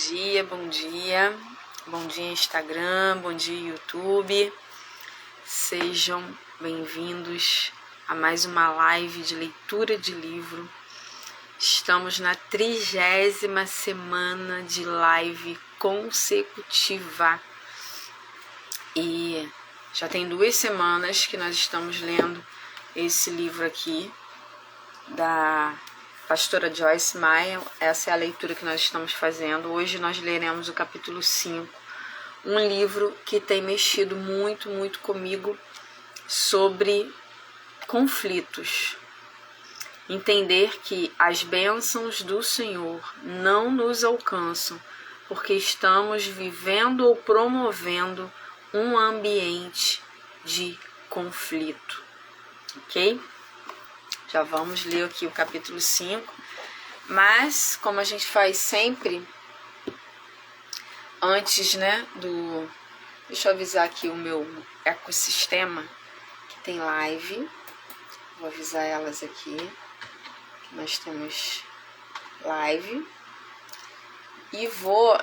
dia, bom dia. Bom dia Instagram, bom dia YouTube. Sejam bem-vindos a mais uma live de leitura de livro. Estamos na 30ª semana de live consecutiva. E já tem 2 semanas que nós estamos lendo esse livro aqui, da pastora Joyce Meyer. Essa é a leitura que nós estamos fazendo. Hoje nós leremos o capítulo 5, um livro que tem mexido muito comigo sobre conflitos. Entender que as bênçãos do Senhor não nos alcançam porque estamos vivendo ou promovendo um ambiente de conflito, ok? Já vamos ler aqui o capítulo 5, mas como a gente faz sempre, antes, deixa eu avisar aqui o meu ecossistema, que tem live, vou avisar elas aqui, que nós temos live,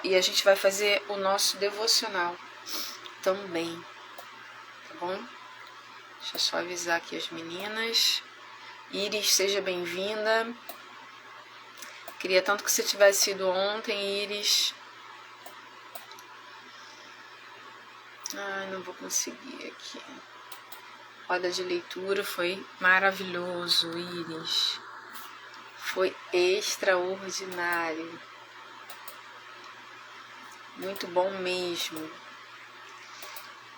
e a gente vai fazer o nosso devocional também, tá bom? Deixa eu só avisar aqui as meninas. Iris, seja bem-vinda. Queria tanto que você tivesse ido ontem, Iris. Ai, não vou conseguir aqui. Roda de leitura foi maravilhoso, Iris. Foi extraordinário. Muito bom mesmo.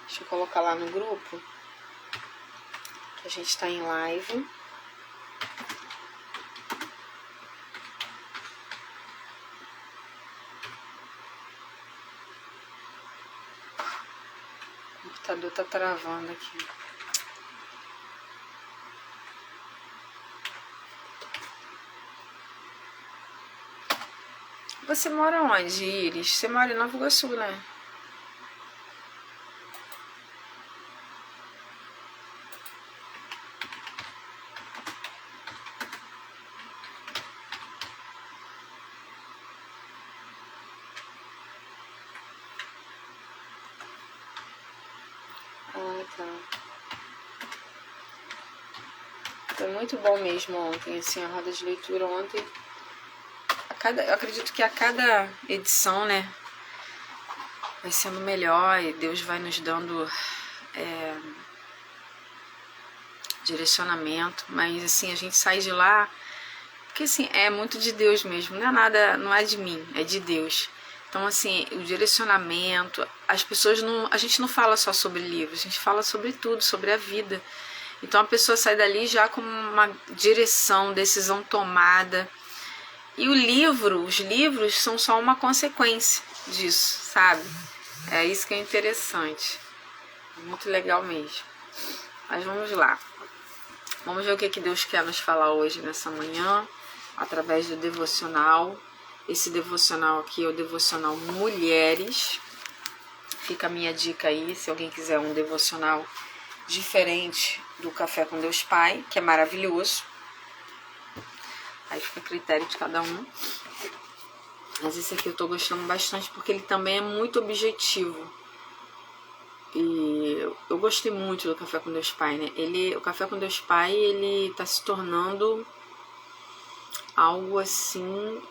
Deixa eu colocar lá no grupo que a gente está em live. O computador tá travando aqui. Você mora onde, Iris? Você mora em Nova Iguaçu, né? Ah, tá. Foi muito bom mesmo ontem, assim, a roda de leitura ontem. Eu acredito que a cada edição, vai sendo melhor e Deus vai nos dando direcionamento, mas assim, a gente sai de lá, porque assim, é muito de Deus mesmo, não é de mim, é de Deus. Então assim, o direcionamento, a gente não fala só sobre livros, a gente fala sobre tudo, sobre a vida. Então a pessoa sai dali já com uma direção, decisão tomada. E os livros são só uma consequência disso, sabe? É isso que é interessante. Muito legal mesmo. Mas vamos lá. Vamos ver o que Deus quer nos falar hoje, nessa manhã, através do devocional. Esse devocional aqui é o devocional Mulheres. Fica a minha dica aí, se alguém quiser um devocional diferente do Café com Deus Pai, que é maravilhoso. Aí fica a critério de cada um. Mas esse aqui eu tô gostando bastante porque ele também é muito objetivo. E eu gostei muito do Café com Deus Pai, né? O Café com Deus Pai, ele tá se tornando algo assim,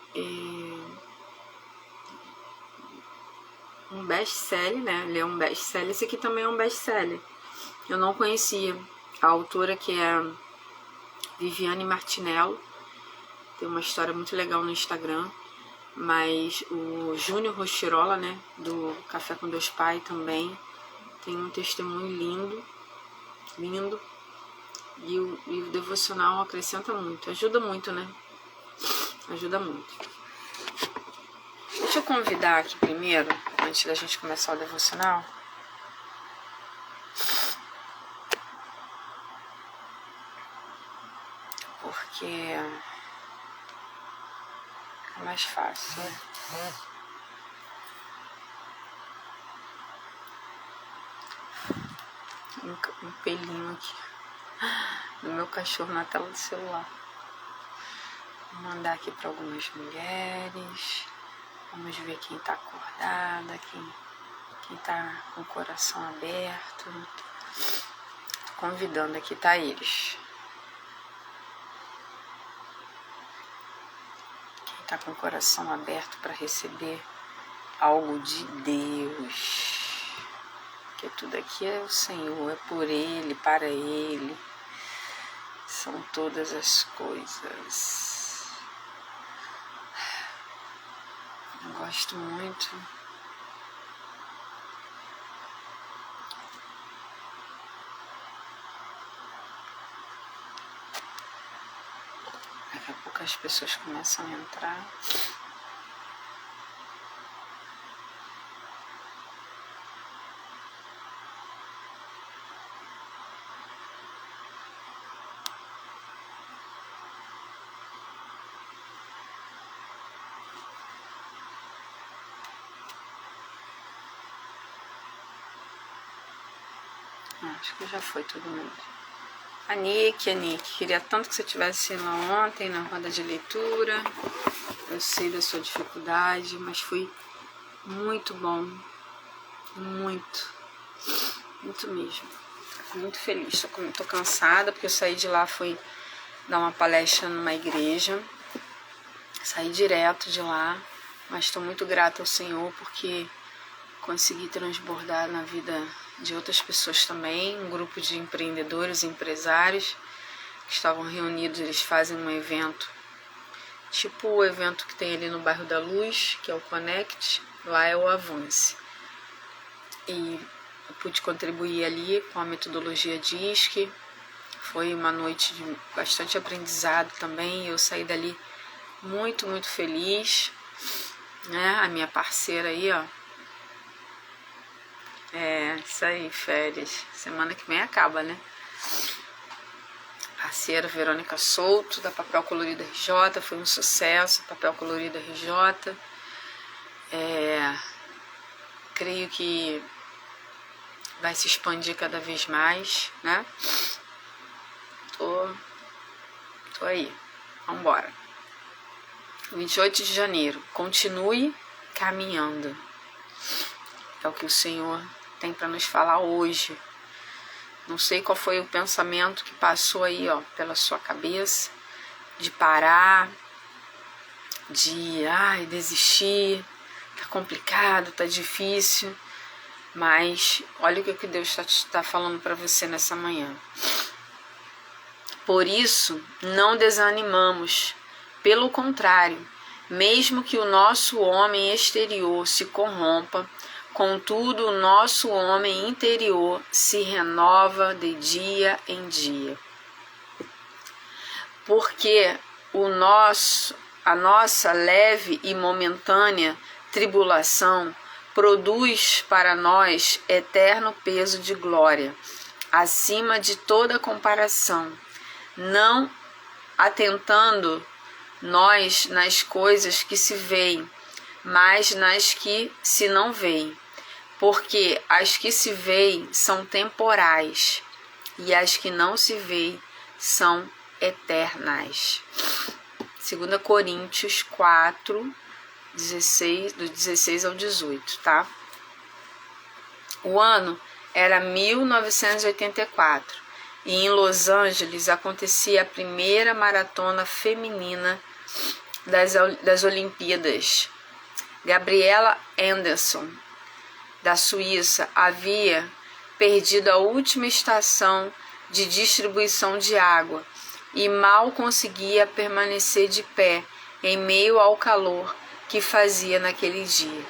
um best-seller, né? Ele é um best-seller. Esse aqui também é um best-seller. Eu não conhecia a autora, que é Viviane Martinello. Tem uma história muito legal no Instagram. Mas o Júnior Rochirola, né, do Café com Deus Pai, também tem um testemunho lindo. E o devocional acrescenta muito, ajuda muito, né? Ajuda muito. Deixa eu convidar aqui primeiro, antes da gente começar o devocional. Porque é mais fácil, né? Um pelinho aqui do meu cachorro na tela do celular. Vou mandar aqui para algumas mulheres. Vamos ver quem está acordada, quem está com o coração aberto. Tô convidando aqui, tá, eles. Quem está com o coração aberto para receber algo de Deus. Porque tudo aqui é o Senhor, é por Ele, para Ele. São todas as coisas. Eu gosto muito. Daqui a pouco as pessoas começam a entrar. Acho que já foi todo mundo. A Nick, queria tanto que você tivesse ido lá ontem na roda de leitura. Eu sei da sua dificuldade, mas foi muito bom. Muito mesmo. Muito feliz. Tô cansada porque eu saí de lá, fui dar uma palestra numa igreja. Saí direto de lá, mas estou muito grata ao Senhor porque consegui transbordar na vida de outras pessoas também. Um grupo de empreendedores, empresários que estavam reunidos, eles fazem um evento, tipo o evento que tem ali no bairro da Luz, que é o Connect, lá é o Avance. E eu pude contribuir ali com a metodologia DISC. Foi uma noite de bastante aprendizado também. Eu saí dali muito feliz, né? A minha parceira aí, ó. Isso aí, férias. Semana que vem acaba, né? Parceira Verônica Souto, da Papel Colorido RJ, foi um sucesso, Papel Colorido RJ. Creio que vai se expandir cada vez mais, né? Tô aí, vambora. 28 de janeiro, continue caminhando. É o que o Senhor tem para nos falar hoje. Não sei qual foi o pensamento que passou aí, ó, pela sua cabeça, de parar, de desistir, tá complicado, tá difícil, mas olha o que Deus está falando para você nessa manhã. Por isso, não desanimamos, pelo contrário, mesmo que o nosso homem exterior se corrompa, contudo, o nosso homem interior se renova de dia em dia. Porque a nossa leve e momentânea tribulação produz para nós eterno peso de glória, acima de toda comparação, não atentando nós nas coisas que se veem, mas nas que se não veem. Porque as que se veem são temporais e as que não se veem são eternas. 2 Coríntios 4, 16, do 16 ao 18, tá? O ano era 1984 e em Los Angeles acontecia a primeira maratona feminina das Olimpíadas. Gabriela Anderson, da Suíça, havia perdido a última estação de distribuição de água e mal conseguia permanecer de pé em meio ao calor que fazia naquele dia.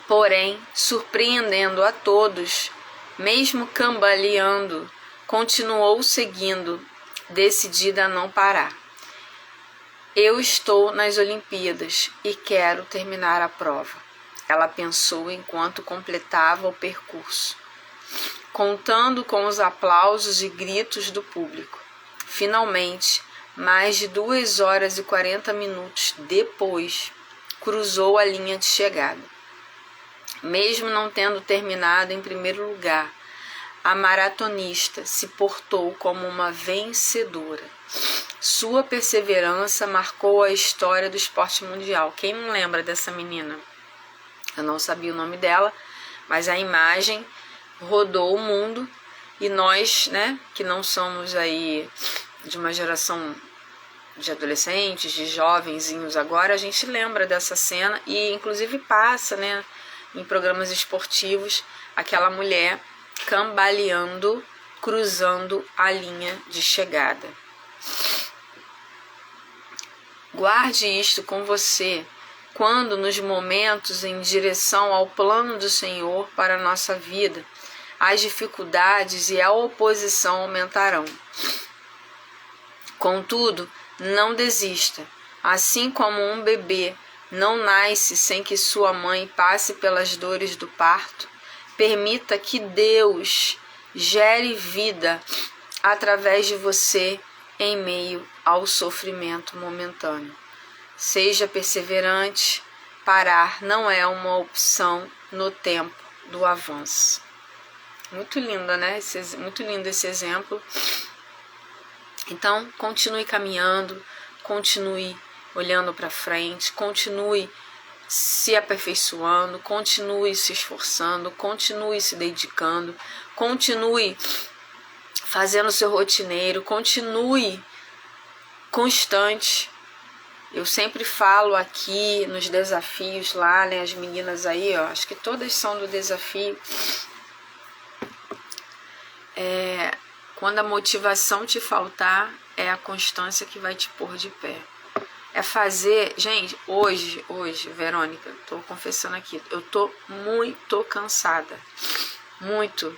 Porém, surpreendendo a todos, mesmo cambaleando, continuou seguindo, decidida a não parar. Eu estou nas Olimpíadas e quero terminar a prova, ela pensou enquanto completava o percurso, contando com os aplausos e gritos do público. Finalmente, mais de 2 horas e 40 minutos depois, cruzou a linha de chegada. Mesmo não tendo terminado em primeiro lugar, a maratonista se portou como uma vencedora. Sua perseverança marcou a história do esporte mundial. Quem não lembra dessa menina? Eu não sabia o nome dela, mas a imagem rodou o mundo e nós, né, que não somos aí de uma geração de adolescentes, de jovenzinhos agora, a gente lembra dessa cena e inclusive passa, né, em programas esportivos, aquela mulher cambaleando, cruzando a linha de chegada. Guarde isto com você quando nos momentos em direção ao plano do Senhor para a nossa vida, as dificuldades e a oposição aumentarão. Contudo, não desista. Assim como um bebê não nasce sem que sua mãe passe pelas dores do parto, permita que Deus gere vida através de você em meio ao sofrimento momentâneo. Seja perseverante, parar não é uma opção no tempo do avanço. Muito linda, né? Muito lindo esse exemplo. Então, continue caminhando, continue olhando para frente, continue se aperfeiçoando, continue se esforçando, continue se dedicando, continue fazendo seu rotineiro, continue constante. Eu sempre falo aqui nos desafios lá, né, as meninas aí, ó, acho que todas são do desafio. Quando a motivação te faltar, é a constância que vai te pôr de pé. É fazer... Gente, hoje, Verônica, tô confessando aqui, eu tô muito cansada. Muito.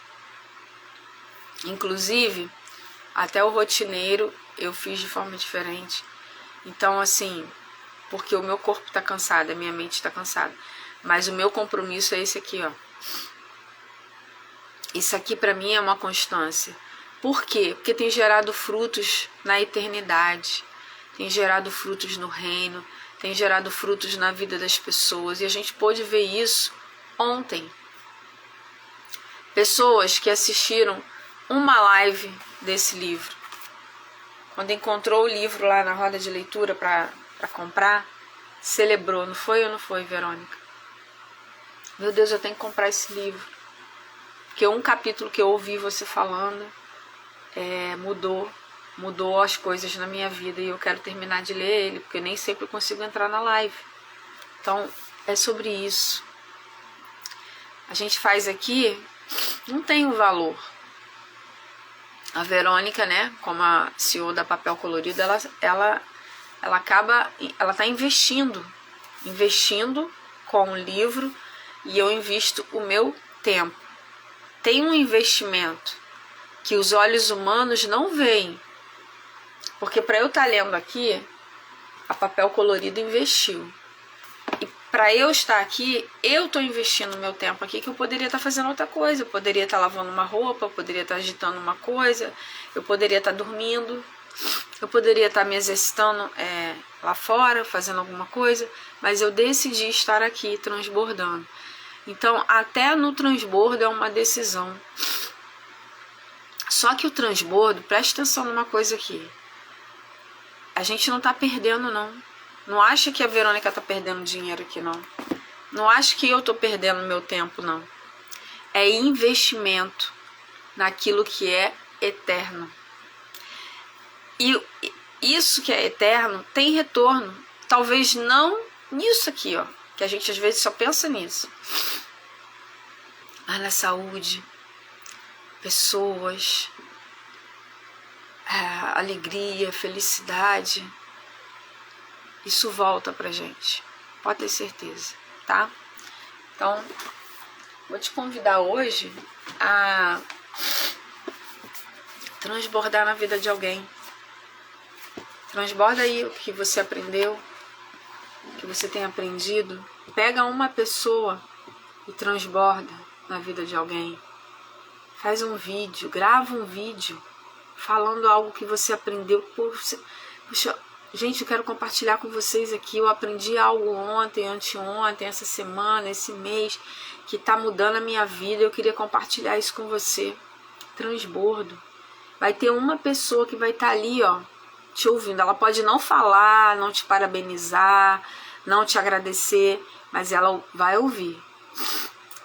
Inclusive, até o rotineiro eu fiz de forma diferente. Então, assim, porque o meu corpo tá cansado, a minha mente tá cansada. Mas o meu compromisso é esse aqui, ó. Isso aqui pra mim é uma constância. Por quê? Porque tem gerado frutos na eternidade, tem gerado frutos no reino, tem gerado frutos na vida das pessoas. E a gente pôde ver isso ontem. Pessoas que assistiram uma live desse livro. Quando encontrou o livro lá na roda de leitura para comprar, celebrou. Não foi ou não foi, Verônica? Meu Deus, eu tenho que comprar esse livro. Porque um capítulo que eu ouvi você falando mudou as coisas na minha vida e eu quero terminar de ler ele, porque nem sempre eu consigo entrar na live. Então, é sobre isso. A gente faz aqui, não tem um valor. A Verônica, né, como a CEO da Papel Colorido, ela tá investindo com o livro e eu invisto o meu tempo. Tem um investimento que os olhos humanos não veem. Porque para eu estar lendo aqui, a Papel Colorido investiu. E para eu estar aqui, eu estou investindo meu tempo aqui, que eu poderia estar fazendo outra coisa. Eu poderia estar lavando uma roupa, eu poderia estar agitando uma coisa, eu poderia estar dormindo, eu poderia estar me exercitando lá fora, fazendo alguma coisa, mas eu decidi estar aqui transbordando. Então, até no transbordo é uma decisão. Só que o transbordo, presta atenção numa coisa aqui. A gente não tá perdendo, não. Não acha que a Verônica tá perdendo dinheiro aqui, não. Não acha que eu tô perdendo meu tempo, não. É investimento naquilo que é eterno. E isso que é eterno tem retorno. Talvez não nisso aqui, ó. Que a gente às vezes só pensa nisso. Mas na saúde, pessoas, alegria, felicidade, isso volta pra gente, pode ter certeza, tá? Então, vou te convidar hoje a transbordar na vida de alguém. Transborda aí o que você aprendeu, o que você tem aprendido. Pega uma pessoa e transborda na vida de alguém. Faz um vídeo, grava um vídeo falando algo que você aprendeu. Puxa, gente, eu quero compartilhar com vocês aqui. Eu aprendi algo ontem, anteontem, essa semana, esse mês, que tá mudando a minha vida. Eu queria compartilhar isso com você. Transbordo. Vai ter uma pessoa que vai estar ali, ó, te ouvindo. Ela pode não falar, não te parabenizar, não te agradecer, mas ela vai ouvir.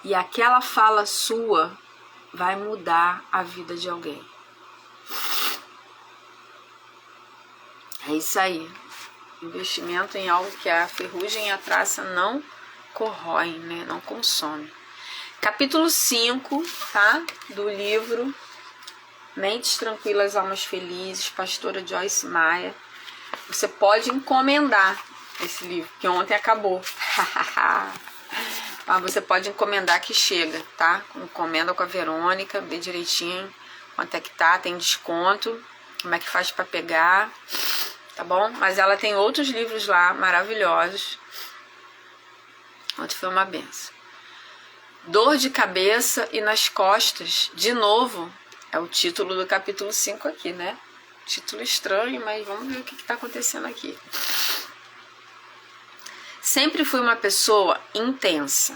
E aquela fala sua vai mudar a vida de alguém. É isso aí. Investimento em algo que a ferrugem e a traça não corroem, né? Não consome. Capítulo 5, tá? Do livro Mentes Tranquilas, Almas Felizes, pastora Joyce Meyer. Você pode encomendar esse livro, que ontem acabou. Mas você pode encomendar que chega, tá? Encomenda com a Verônica, vê direitinho quanto é que tá, tem desconto, como é que faz para pegar, tá bom? Mas ela tem outros livros lá maravilhosos. Ontem foi uma benção. Dor de cabeça e nas costas, de novo, é o título do capítulo 5 aqui, né? Título estranho, mas vamos ver o que está acontecendo aqui. Sempre fui uma pessoa intensa,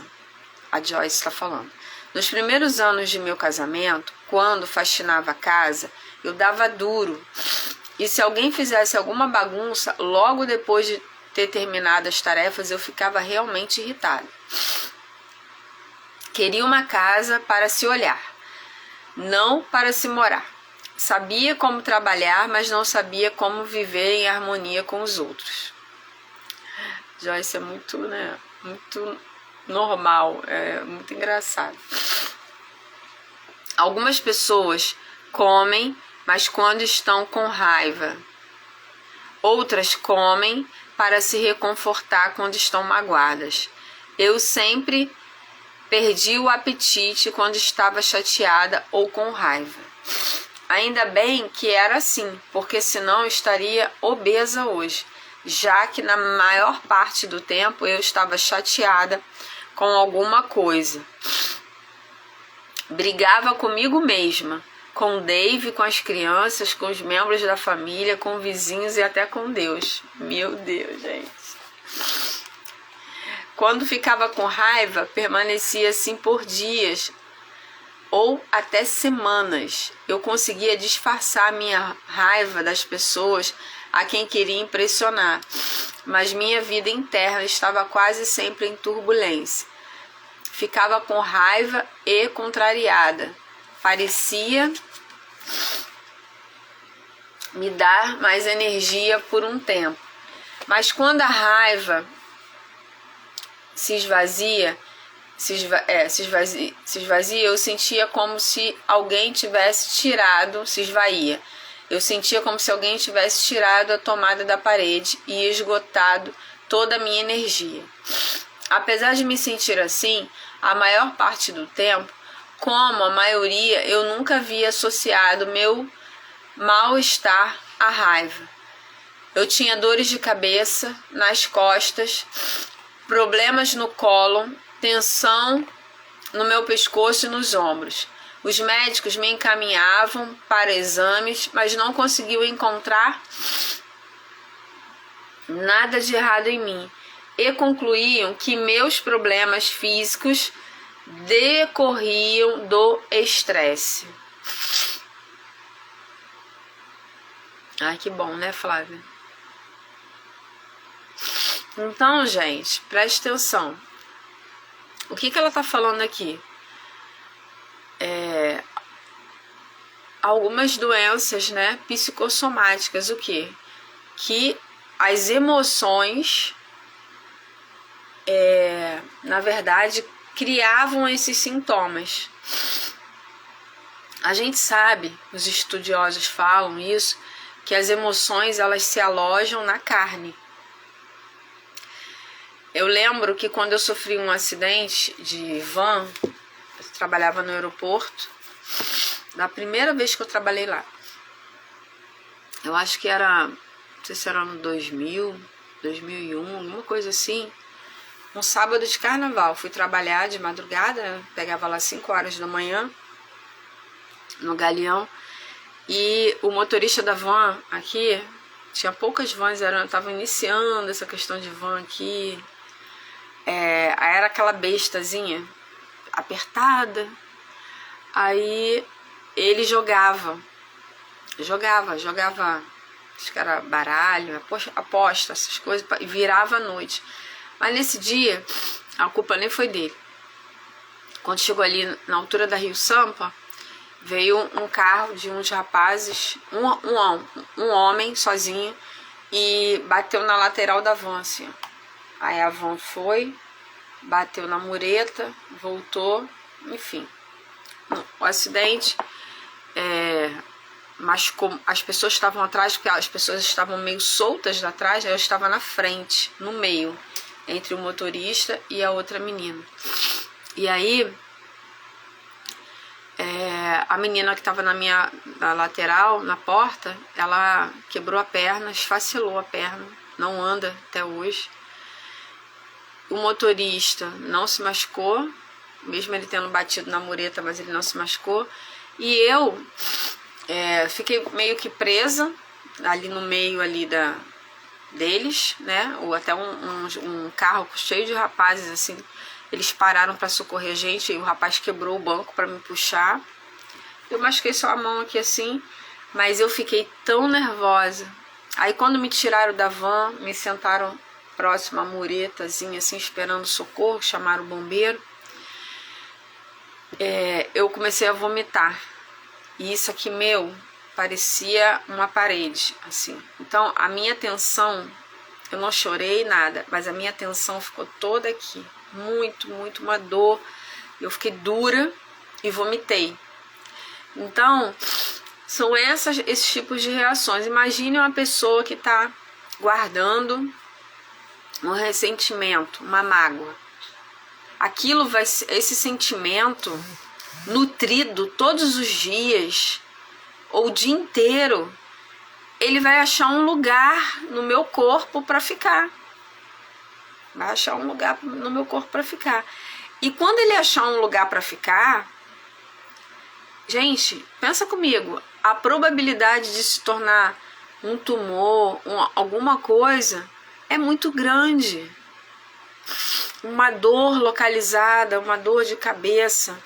a Joyce está falando. Nos primeiros anos de meu casamento, quando faxinava a casa, eu dava duro. E se alguém fizesse alguma bagunça, logo depois de ter terminado as tarefas, eu ficava realmente irritada. Queria uma casa para se olhar, não para se morar. Sabia como trabalhar, mas não sabia como viver em harmonia com os outros. Joyce é muito, né? Muito normal, é muito engraçado. Algumas pessoas comem, mas quando estão com raiva. Outras comem para se reconfortar quando estão magoadas. Eu sempre perdi o apetite quando estava chateada ou com raiva. Ainda bem que era assim, porque senão eu estaria obesa hoje, já que na maior parte do tempo eu estava chateada com alguma coisa. Brigava comigo mesma, com o Dave, com as crianças, com os membros da família, com vizinhos e até com Deus. Meu Deus, gente. Quando ficava com raiva, permanecia assim por dias ou até semanas. Eu conseguia disfarçar minha raiva das pessoas a quem queria impressionar, mas minha vida interna estava quase sempre em turbulência. Ficava com raiva e contrariada. Parecia me dar mais energia por um tempo, mas quando a raiva se esvazia, eu sentia como se alguém tivesse tirado, se esvaía. Eu sentia como se alguém tivesse tirado a tomada da parede e esgotado toda a minha energia. Apesar de me sentir assim, a maior parte do tempo, como a maioria, eu nunca havia associado meu mal-estar à raiva. Eu tinha dores de cabeça, nas costas, problemas no colo, tensão no meu pescoço e nos ombros. Os médicos me encaminhavam para exames, mas não conseguiam encontrar nada de errado em mim e concluíam que meus problemas físicos decorriam do estresse. Ai, que bom, né, Flávia? Então, gente, preste atenção. O que ela tá falando aqui? Algumas doenças, né, psicossomáticas, o quê? Que as emoções, na verdade, criavam esses sintomas. A gente sabe, os estudiosos falam isso, que as emoções, elas se alojam na carne. Eu lembro que quando eu sofri um acidente de van, eu trabalhava no aeroporto, da primeira vez que eu trabalhei lá. Eu acho que era, não sei se era no 2000, 2001, uma coisa assim. Um sábado de carnaval, fui trabalhar de madrugada, pegava lá 5 horas da manhã, no Galeão, e o motorista da van aqui, tinha poucas vans, estavam iniciando essa questão de van aqui, era aquela bestazinha apertada, aí ele jogava acho que era baralho, aposta, essas coisas, e virava à noite. Mas nesse dia, a culpa nem foi dele. Quando chegou ali na altura da Rio Sampa, veio um carro de uns rapazes, um homem sozinho, e bateu na lateral da van, assim. Aí a van foi, bateu na mureta, voltou, enfim. O acidente machucou, as pessoas estavam atrás, porque as pessoas estavam meio soltas de atrás, eu estava na frente, no meio, entre o motorista e a outra menina. E aí, a menina que estava na lateral, na porta, ela quebrou a perna, esfacelou a perna, não anda até hoje. O motorista não se machucou, mesmo ele tendo batido na mureta, mas ele não se machucou. E eu fiquei meio que presa ali no meio ali deles, né? Ou até um carro cheio de rapazes, assim, eles pararam para socorrer a gente e o rapaz quebrou o banco para me puxar. Eu machuquei só a mão aqui assim, mas eu fiquei tão nervosa. Aí quando me tiraram da van, me sentaram próximo à muretazinha, assim, esperando socorro, chamaram o bombeiro. Eu comecei a vomitar. E isso aqui, parecia uma parede, assim. Então, a minha atenção, eu não chorei nada, mas a minha atenção ficou toda aqui. Muito, muito, uma dor. Eu fiquei dura e vomitei. Então, são esses tipos de reações. Imagine uma pessoa que está guardando um ressentimento, uma mágoa. Esse sentimento nutrido todos os dias, ou o dia inteiro, ele vai achar um lugar no meu corpo para ficar. Vai achar um lugar no meu corpo para ficar. E quando ele achar um lugar para ficar, gente, pensa comigo, a probabilidade de se tornar um tumor, alguma coisa, é muito grande. Uma dor localizada, uma dor de cabeça.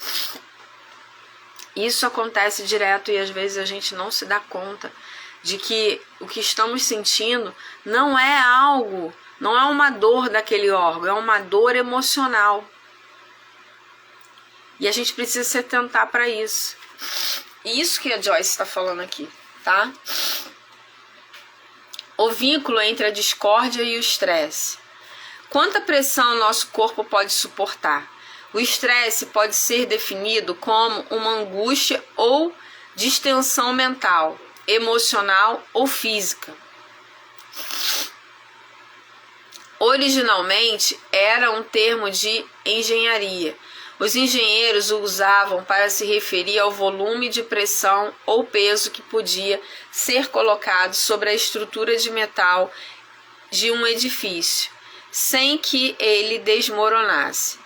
Isso acontece direto e às vezes a gente não se dá conta de que o que estamos sentindo não é uma dor daquele órgão, é uma dor emocional. E a gente precisa se atentar para isso. E isso que a Joyce está falando aqui, tá? O vínculo entre a discórdia e o estresse. Quanta pressão nosso corpo pode suportar? O estresse pode ser definido como uma angústia ou distensão mental, emocional ou física. Originalmente era um termo de engenharia. Os engenheiros o usavam para se referir ao volume de pressão ou peso que podia ser colocado sobre a estrutura de metal de um edifício, sem que ele desmoronasse.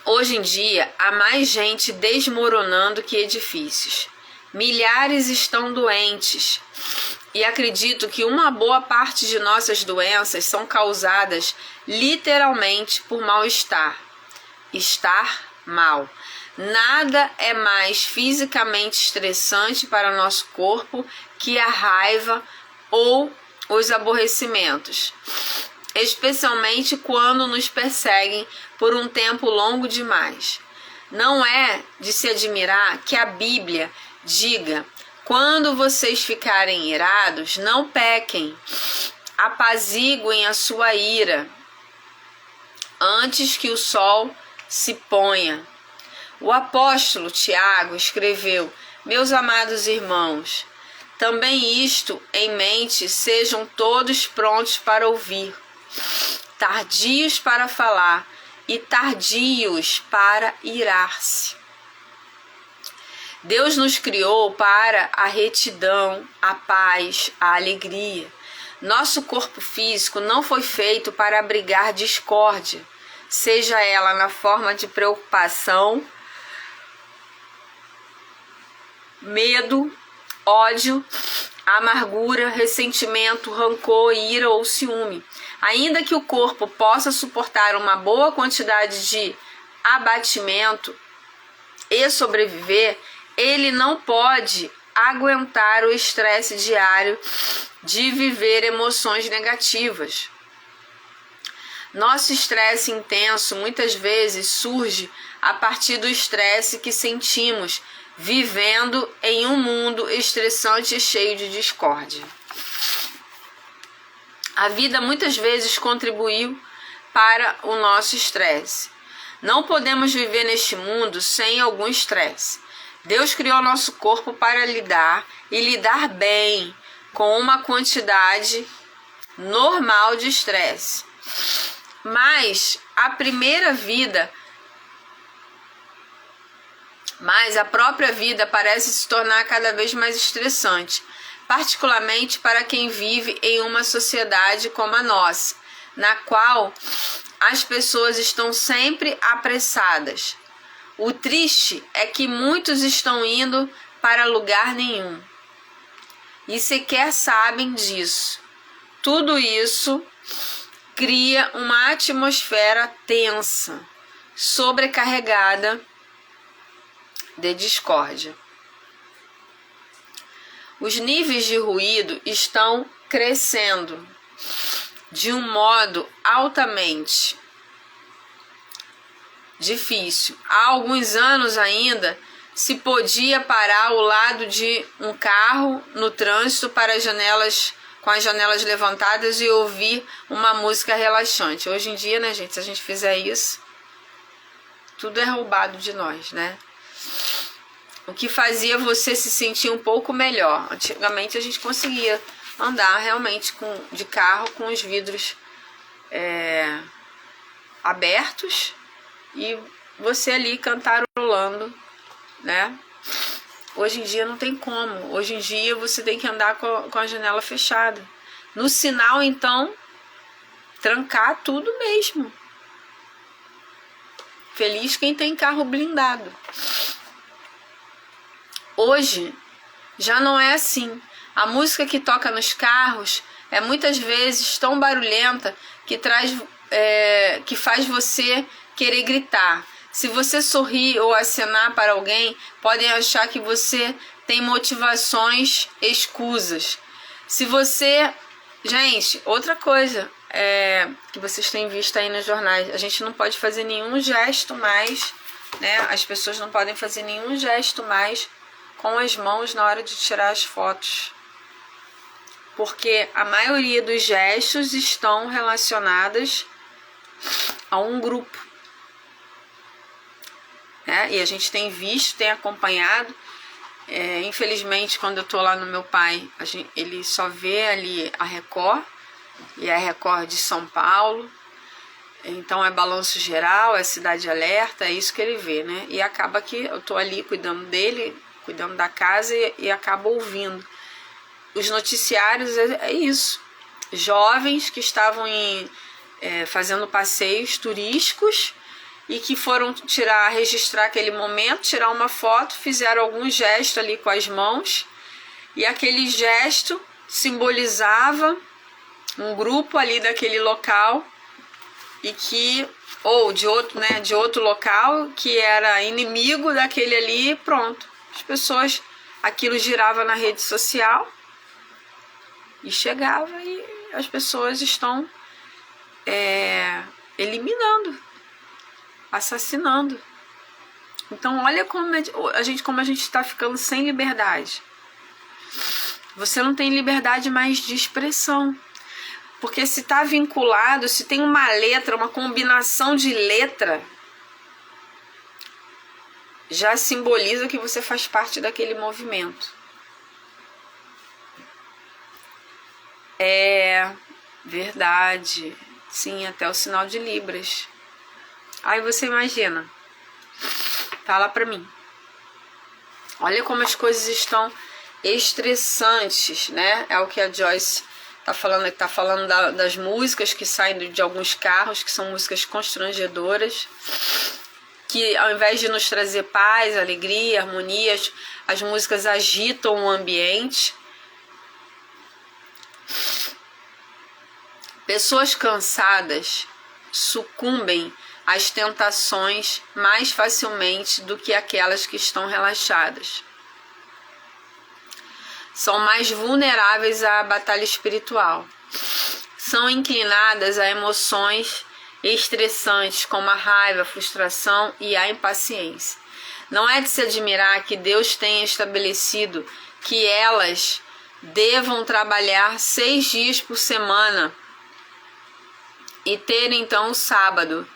Hoje em dia, há mais gente desmoronando que edifícios. Milhares estão doentes e acredito que uma boa parte de nossas doenças são causadas literalmente por mal-estar. Estar mal. Nada é mais fisicamente estressante para o nosso corpo que a raiva ou os aborrecimentos, especialmente quando nos perseguem por um tempo longo demais. Não é de se admirar que a Bíblia diga: quando vocês ficarem irados, não pequem, apaziguem a sua ira antes que o sol se ponha. O apóstolo Tiago escreveu: meus amados irmãos, também isto em mente, sejam todos prontos para ouvir, tardios para falar e tardios para irar-se. Deus nos criou para a retidão, a paz, a alegria. Nosso corpo físico não foi feito para abrigar discórdia, seja ela na forma de preocupação, medo, ódio, amargura, ressentimento, rancor, ira ou ciúme. Ainda que o corpo possa suportar uma boa quantidade de abatimento e sobreviver, ele não pode aguentar o estresse diário de viver emoções negativas. Nosso estresse intenso muitas vezes surge a partir do estresse que sentimos vivendo em um mundo estressante e cheio de discórdia. A vida muitas vezes contribuiu para o nosso estresse. Não podemos viver neste mundo sem algum estresse. Deus criou nosso corpo para lidar bem com uma quantidade normal de estresse. Mas a própria vida parece se tornar cada vez mais estressante, particularmente para quem vive em uma sociedade como a nossa, na qual as pessoas estão sempre apressadas. O triste é que muitos estão indo para lugar nenhum e sequer sabem disso. Tudo isso cria uma atmosfera tensa, sobrecarregada de discórdia. Os níveis de ruído estão crescendo de um modo altamente difícil. Há alguns anos ainda se podia parar ao lado de um carro no trânsito com as janelas levantadas e ouvir uma música relaxante. Hoje em dia, né, gente, se a gente fizer isso, tudo é roubado de nós, né? O que fazia você se sentir um pouco melhor. Antigamente a gente conseguia andar realmente de carro com os vidros abertos e você ali cantarolando, né? Hoje em dia não tem como. Hoje em dia você tem que andar com a janela fechada. No sinal, então, trancar tudo mesmo. Feliz quem tem carro blindado. Hoje já não é assim. A música que toca nos carros é muitas vezes tão barulhenta que faz você querer gritar. Se você sorrir ou acenar para alguém, podem achar que você tem motivações escusas. Se você... Gente, outra coisa que vocês têm visto aí nos jornais, a gente não pode fazer nenhum gesto mais, né? As pessoas não podem fazer nenhum gesto mais com as mãos na hora de tirar as fotos. Porque a maioria dos gestos estão relacionados a um grupo. E a gente tem visto, tem acompanhado. Infelizmente, quando eu tô lá no meu pai, ele só vê ali a Record, e é a Record de São Paulo. Então é balanço geral, é cidade alerta, é isso que ele vê, né? E acaba que eu tô ali cuidando dele, cuidando da casa e acabo ouvindo. Os noticiários é isso. Jovens que estavam fazendo passeios turísticos e que foram registrar aquele momento, tirar uma foto, fizeram algum gesto ali com as mãos e aquele gesto simbolizava um grupo ali daquele local ou de outro local que era inimigo daquele ali, pronto. As pessoas, aquilo girava na rede social e chegava e as pessoas estão eliminando, assassinando. Então olha como a gente está ficando sem liberdade. Você não tem liberdade mais de expressão. Porque se está vinculado, se tem uma letra, uma combinação de letra, já simboliza que você faz parte daquele movimento. É verdade. Sim, até o sinal de Libras. Aí você imagina. Fala pra mim. Olha como as coisas estão estressantes, né? É o que a Joyce tá falando das músicas que saem de alguns carros, que são músicas constrangedoras, que ao invés de nos trazer paz, alegria, harmonia, as músicas agitam o ambiente. Pessoas cansadas sucumbem às tentações mais facilmente do que aquelas que estão relaxadas. são mais vulneráveis à batalha espiritual. São inclinadas a emoções estressantes como a raiva, a frustração e a impaciência. Não é de se admirar que Deus tenha estabelecido que elas devam trabalhar 6 dias por semana e ter então o sábado,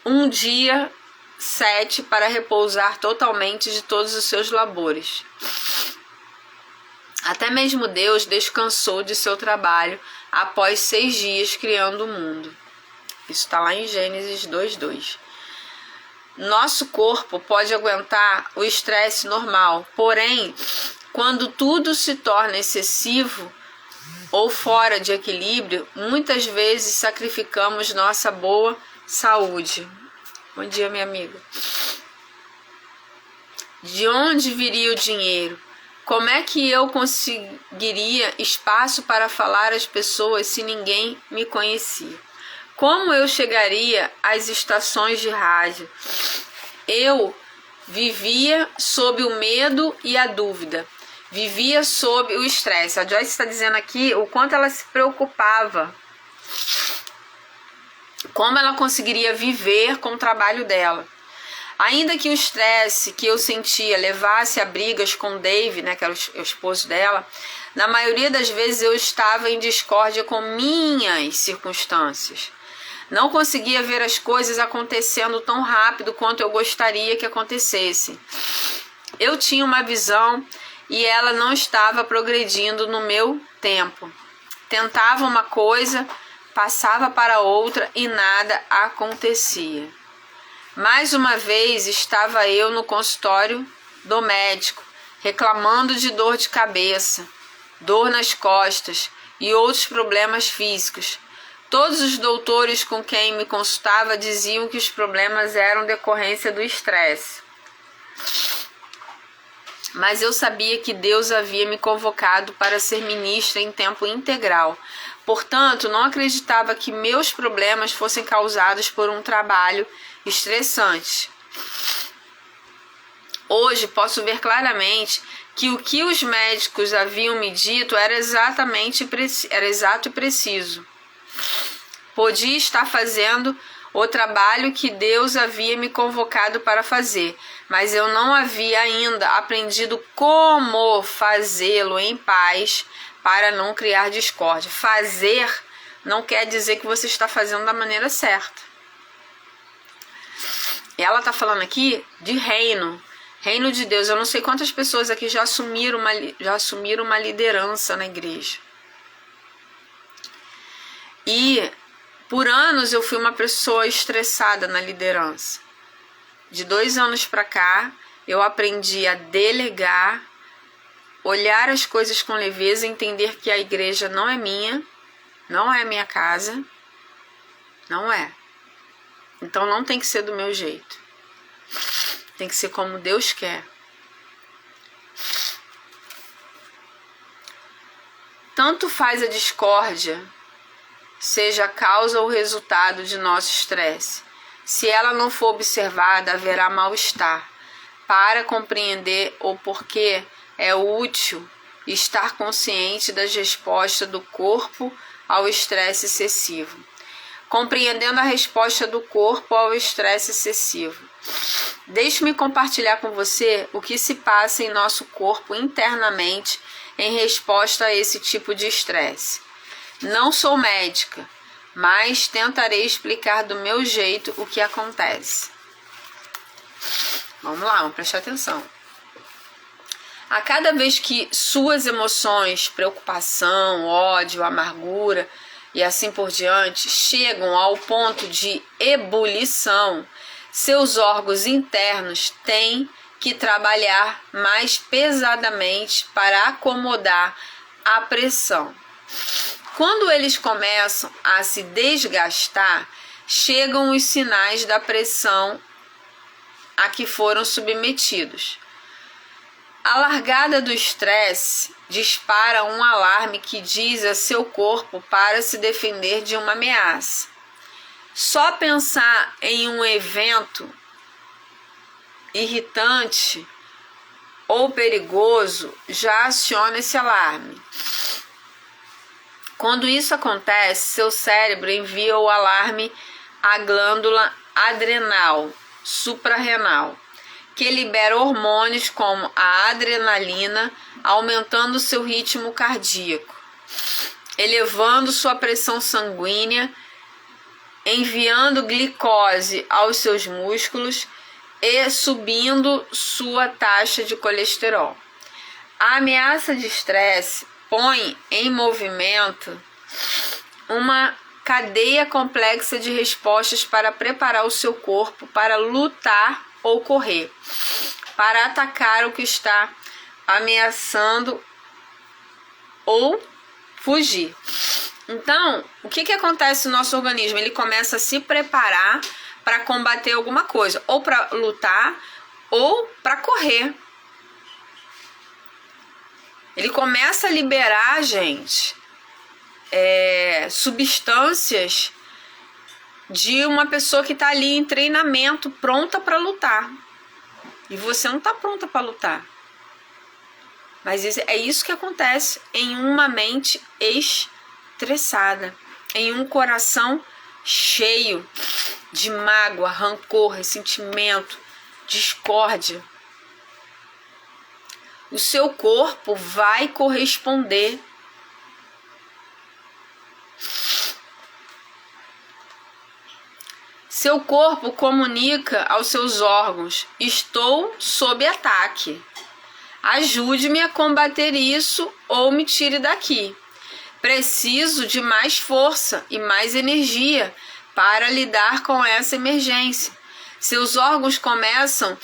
um dia 7 para repousar totalmente de todos os seus labores. Até mesmo Deus descansou de seu trabalho após 6 dias criando o mundo. Isso está lá em Gênesis 2:2. Nosso corpo pode aguentar o estresse normal, porém, quando tudo se torna excessivo ou fora de equilíbrio, muitas vezes sacrificamos nossa boa saúde. Bom dia, minha amiga. De onde viria o dinheiro? Como é que eu conseguiria espaço para falar às pessoas se ninguém me conhecia? Como eu chegaria às estações de rádio? Eu vivia sob o medo e a dúvida. Vivia sob o estresse. A Joyce está dizendo aqui o quanto ela se preocupava. Como ela conseguiria viver com o trabalho dela. Ainda que o estresse que eu sentia levasse a brigas com o Dave, né, que era o esposo dela, na maioria das vezes eu estava em discórdia com minhas circunstâncias. Não conseguia ver as coisas acontecendo tão rápido quanto eu gostaria que acontecesse. Eu tinha uma visão e ela não estava progredindo no meu tempo. Tentava uma coisa, passava para outra e nada acontecia. Mais uma vez estava eu no consultório do médico, reclamando de dor de cabeça, dor nas costas e outros problemas físicos. Todos os doutores com quem me consultava diziam que os problemas eram decorrência do estresse. Mas eu sabia que Deus havia me convocado para ser ministra em tempo integral. Portanto, não acreditava que meus problemas fossem causados por um trabalho estressante. Hoje posso ver claramente que o que os médicos haviam me dito era exato e preciso. Podia estar fazendo o trabalho que Deus havia me convocado para fazer, mas eu não havia ainda aprendido como fazê-lo em paz para não criar discórdia. Fazer não quer dizer que você está fazendo da maneira certa. Ela está falando aqui de reino de Deus. Eu não sei quantas pessoas aqui já assumiram uma liderança na igreja. E por anos eu fui uma pessoa estressada na liderança. De 2 anos para cá, eu aprendi a delegar, olhar as coisas com leveza, entender que a igreja não é minha, não é minha casa, não é. Então não tem que ser do meu jeito. Tem que ser como Deus quer. Tanto faz a discórdia, seja a causa ou resultado de nosso estresse. Se ela não for observada, haverá mal-estar. Para compreender o porquê, é útil estar consciente das respostas do corpo ao estresse excessivo. Compreendendo a resposta do corpo ao estresse excessivo. Deixe-me compartilhar com você o que se passa em nosso corpo internamente em resposta a esse tipo de estresse. Não sou médica, mas tentarei explicar do meu jeito o que acontece. Vamos lá, vamos prestar atenção. A cada vez que suas emoções, preocupação, ódio, amargura e assim por diante, chegam ao ponto de ebulição, seus órgãos internos têm que trabalhar mais pesadamente para acomodar a pressão. Quando eles começam a se desgastar, chegam os sinais da pressão a que foram submetidos. A largada do estresse dispara um alarme que diz a seu corpo para se defender de uma ameaça. Só pensar em um evento irritante ou perigoso, já aciona esse alarme. Quando isso acontece, seu cérebro envia o alarme à glândula adrenal suprarrenal, que libera hormônios como a adrenalina, aumentando seu ritmo cardíaco, elevando sua pressão sanguínea, enviando glicose aos seus músculos e subindo sua taxa de colesterol. A ameaça de estresse põe em movimento uma cadeia complexa de respostas para preparar o seu corpo para lutar ou correr, para atacar o que está ameaçando ou fugir. Então, o que acontece no nosso organismo? Ele começa a se preparar para combater alguma coisa, ou para lutar, ou para correr. Ele começa a liberar, gente, substâncias de uma pessoa que está ali em treinamento, pronta para lutar. E você não está pronta para lutar. Mas é isso que acontece em uma mente estressada, em um coração cheio de mágoa, rancor, ressentimento, discórdia. O seu corpo vai corresponder. Seu corpo comunica aos seus órgãos: estou sob ataque. Ajude-me a combater isso ou me tire daqui. Preciso de mais força e mais energia para lidar com essa emergência. Seus órgãos começam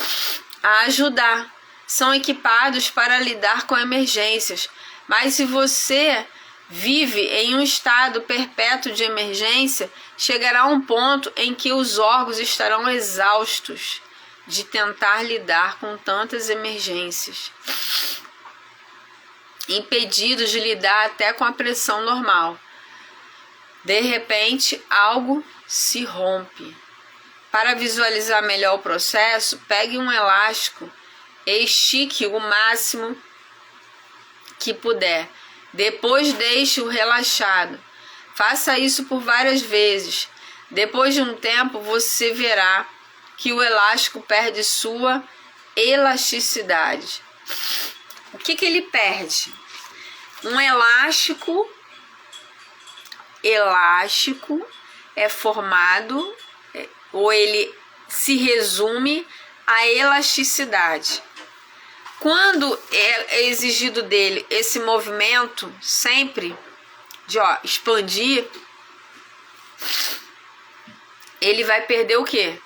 a ajudar. São equipados para lidar com emergências. Mas se você vive em um estado perpétuo de emergência, chegará um ponto em que os órgãos estarão exaustos de tentar lidar com tantas emergências, impedidos de lidar até com a pressão normal. De repente, algo se rompe. Para visualizar melhor o processo, pegue um elástico e estique o máximo que puder. Depois deixe-o relaxado. Faça isso por várias vezes. Depois de um tempo, você verá que o elástico perde sua elasticidade. O que ele perde? Um elástico é formado, ou ele se resume à elasticidade. Quando é exigido dele esse movimento sempre de expandir, ele vai perder o quê?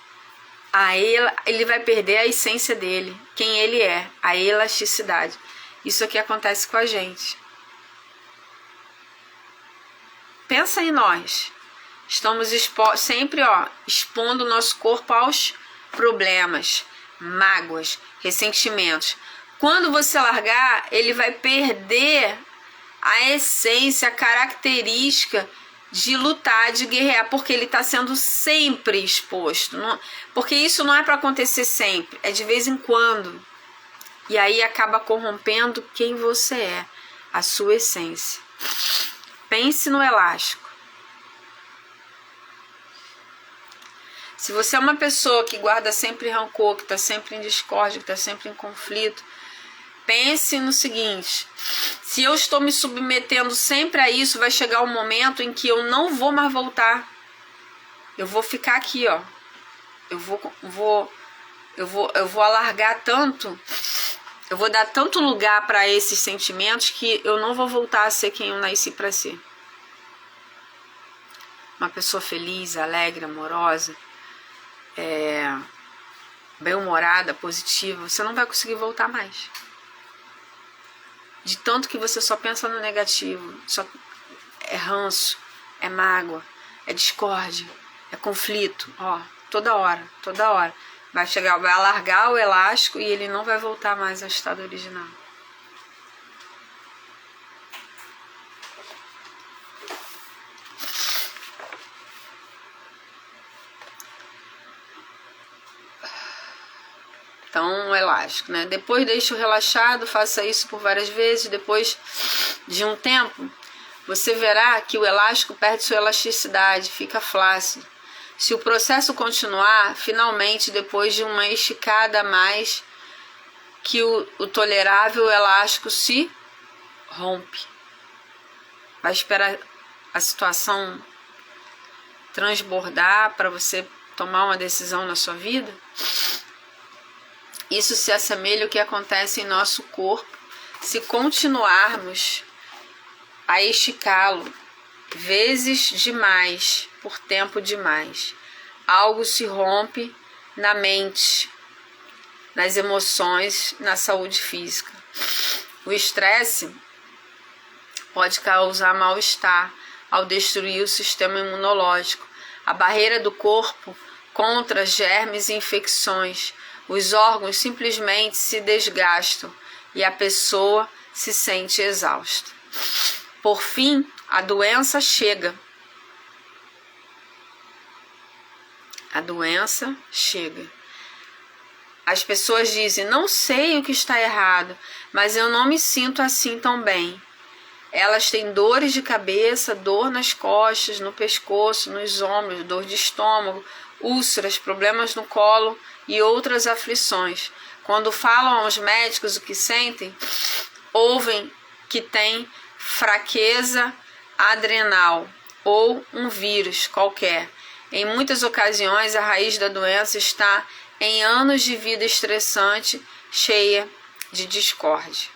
Ele vai perder a essência dele, quem ele é, a elasticidade. Isso aqui acontece com a gente. Pensa em nós. Estamos sempre expondo o nosso corpo aos problemas, mágoas, ressentimentos. Quando você largar, ele vai perder a essência, a característica de lutar, de guerrear, porque ele está sendo sempre exposto. Porque isso não é para acontecer sempre, é de vez em quando. E aí acaba corrompendo quem você é, a sua essência. Pense no elástico. Se você é uma pessoa que guarda sempre rancor, que está sempre em discórdia, que está sempre em conflito, pense no seguinte: se eu estou me submetendo sempre a isso, vai chegar um momento em que eu não vou mais voltar. Eu vou ficar aqui, Eu vou alargar tanto, eu vou dar tanto lugar para esses sentimentos que eu não vou voltar a ser quem eu nasci para ser. Uma pessoa feliz, alegre, amorosa, bem-humorada, positiva, você não vai conseguir voltar mais. De tanto que você só pensa no negativo, só é ranço, é mágoa, é discórdia, é conflito, toda hora. Vai alargar o elástico e ele não vai voltar mais ao estado original. Então, o elástico, né? Depois deixe-o relaxado, faça isso por várias vezes. Depois de um tempo, você verá que o elástico perde sua elasticidade, fica flácido. Se o processo continuar, finalmente, depois de uma esticada a mais que o tolerável, o elástico se rompe. Vai esperar a situação transbordar para você tomar uma decisão na sua vida? Isso se assemelha ao que acontece em nosso corpo se continuarmos a esticá-lo vezes demais, por tempo demais. Algo se rompe na mente, nas emoções, na saúde física. O estresse pode causar mal-estar ao destruir o sistema imunológico, a barreira do corpo contra germes e infecções. Os órgãos simplesmente se desgastam e a pessoa se sente exausta. Por fim, a doença chega. A doença chega. As pessoas dizem: não sei o que está errado, mas eu não me sinto assim tão bem. Elas têm dores de cabeça, dor nas costas, no pescoço, nos ombros, dor de estômago, úlceras, problemas no colo e outras aflições. Quando falam aos médicos o que sentem, ouvem que têm fraqueza adrenal ou um vírus qualquer. Em muitas ocasiões, a raiz da doença está em anos de vida estressante, cheia de discórdia.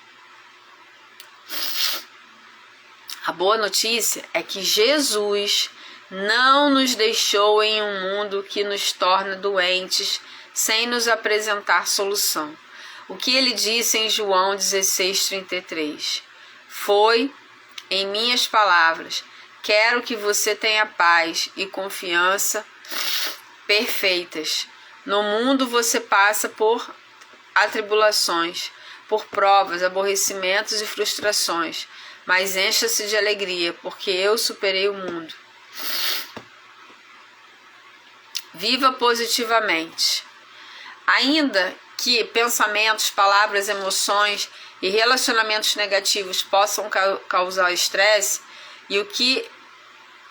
A boa notícia é que Jesus não nos deixou em um mundo que nos torna doentes sem nos apresentar solução. O que ele disse em João 16:33 foi, em minhas palavras: quero que você tenha paz e confiança perfeitas. No mundo você passa por atribulações, por provas, aborrecimentos e frustrações, mas encha-se de alegria, porque eu superei o mundo. Viva positivamente. Ainda que pensamentos, palavras, emoções e relacionamentos negativos possam causar estresse, e o que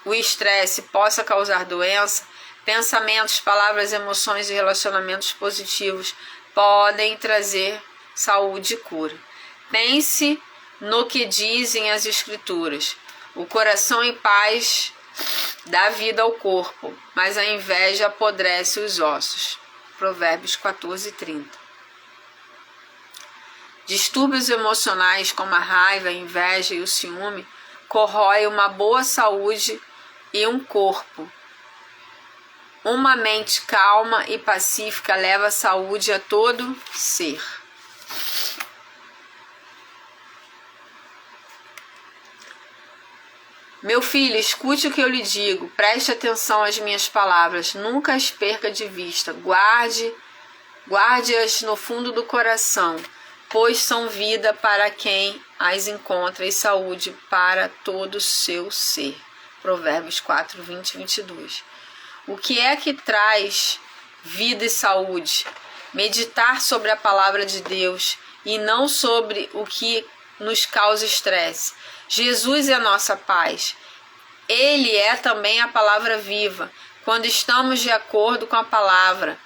o estresse possa causar doença, pensamentos, palavras, emoções e relacionamentos positivos podem trazer saúde e cura. Pense no que dizem as Escrituras: o coração em paz dá vida ao corpo, mas a inveja apodrece os ossos. Provérbios 14:30. Distúrbios emocionais como a raiva, a inveja e o ciúme corroem uma boa saúde e um corpo. Uma mente calma e pacífica leva saúde a todo ser. Meu filho, escute o que eu lhe digo, preste atenção às minhas palavras, nunca as perca de vista, guarde-as no fundo do coração, pois são vida para quem as encontra e saúde para todo o seu ser. Provérbios 4, 20 e 22. O que é que traz vida e saúde? Meditar sobre a palavra de Deus e não sobre o que nos causa estresse. Jesus é a nossa paz. Ele é também a palavra viva. Quando estamos de acordo com a palavra,